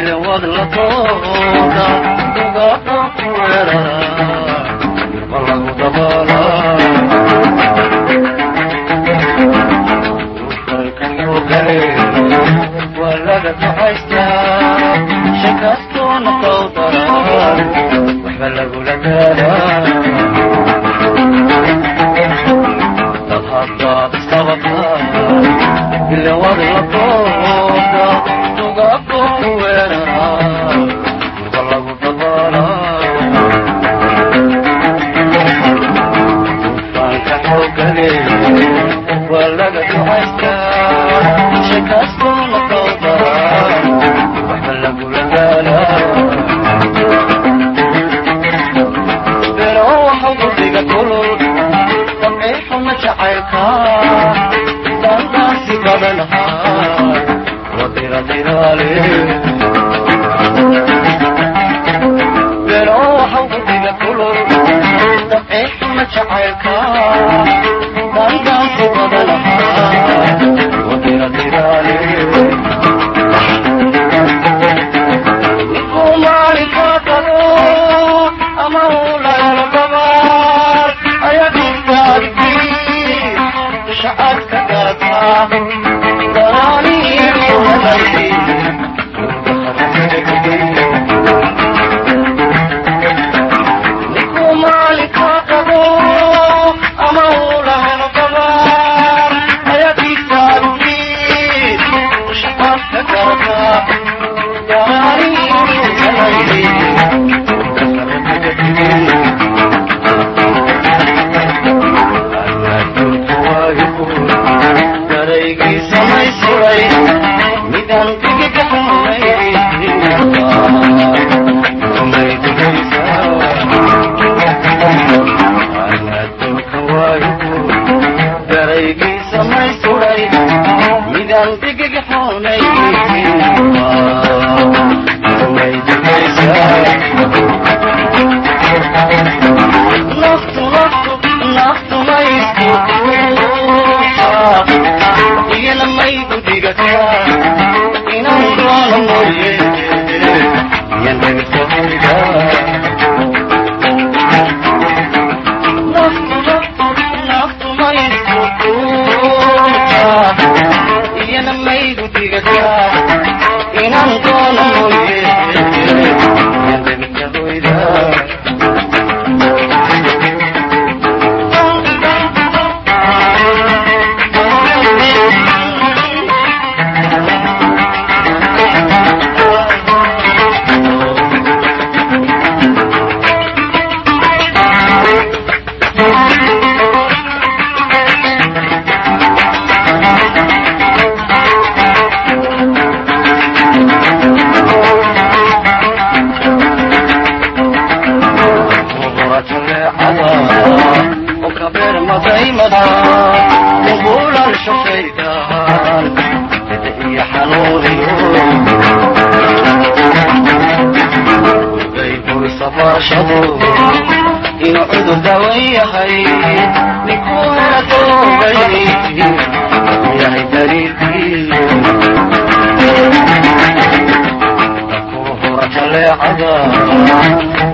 bilowad la tooda dugaadha ku weerara ma lagu dabaala dulkan yoogale waa laga ducaystaa shakastoona qawdaran waxba lagula gaaraa dad haddaad isqabataa bilowad la tooda dugaadha ku weerara ma lagu dabaala dulkan yoogale waa laga ducaystaa shakastoona qawdaran waxba lagula gaaraa jacaylka dandaasi badanahaa wadiradilaale bero waxau gudiga kulul dabciixuna jacaylka dandaasi badanahaa wadiradilaale ninkuu maalinkaa dalo ama uu layalo gabaar ayaa dhigtaadi شعرك دافع ضراني ولدي نكو مالك قبو أموله القبار حياتي سالكين شعرك دافع ضراني ولدي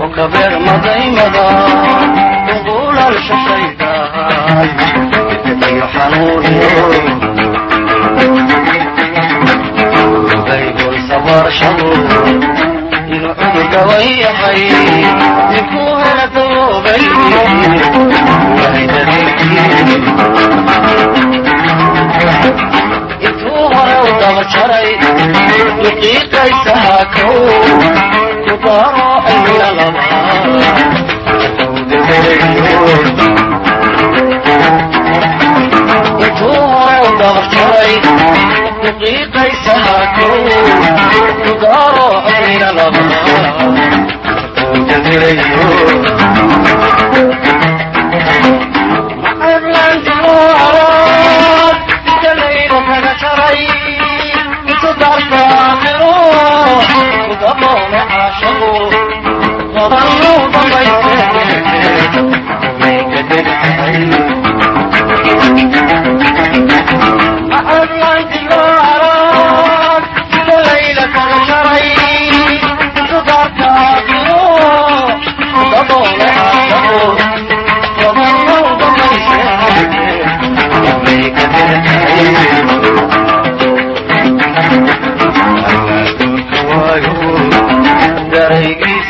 وكبر مضيمضا نقول الشيطان يحنوني وغيب الصبر شمور ينعد قوي حي يكون ذوبي وهيدريكي يتوهر وضغشري يقيق يسهاكو تطارع من الأمهار يتوهر وضغشري يقيق يسهاكو تطارع من الأمهار معبلان جوارات تليل كذشري تدار فاخرو وضمون عاشقو وظلوا ضميته وميكدر حي معبلان جوارات تليل كذشري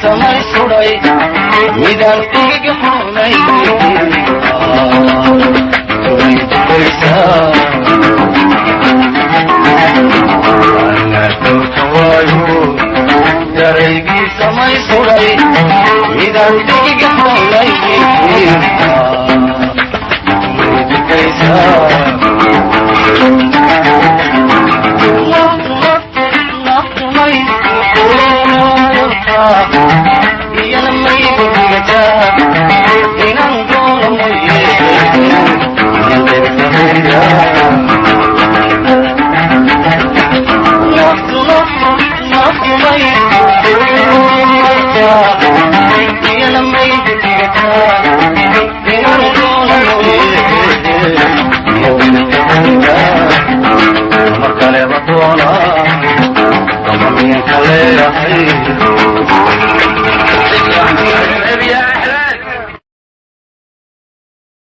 samay suray midaan iga xunay daraygii samay suray midaan iga xunay Makale batona, kamamin kale ahay.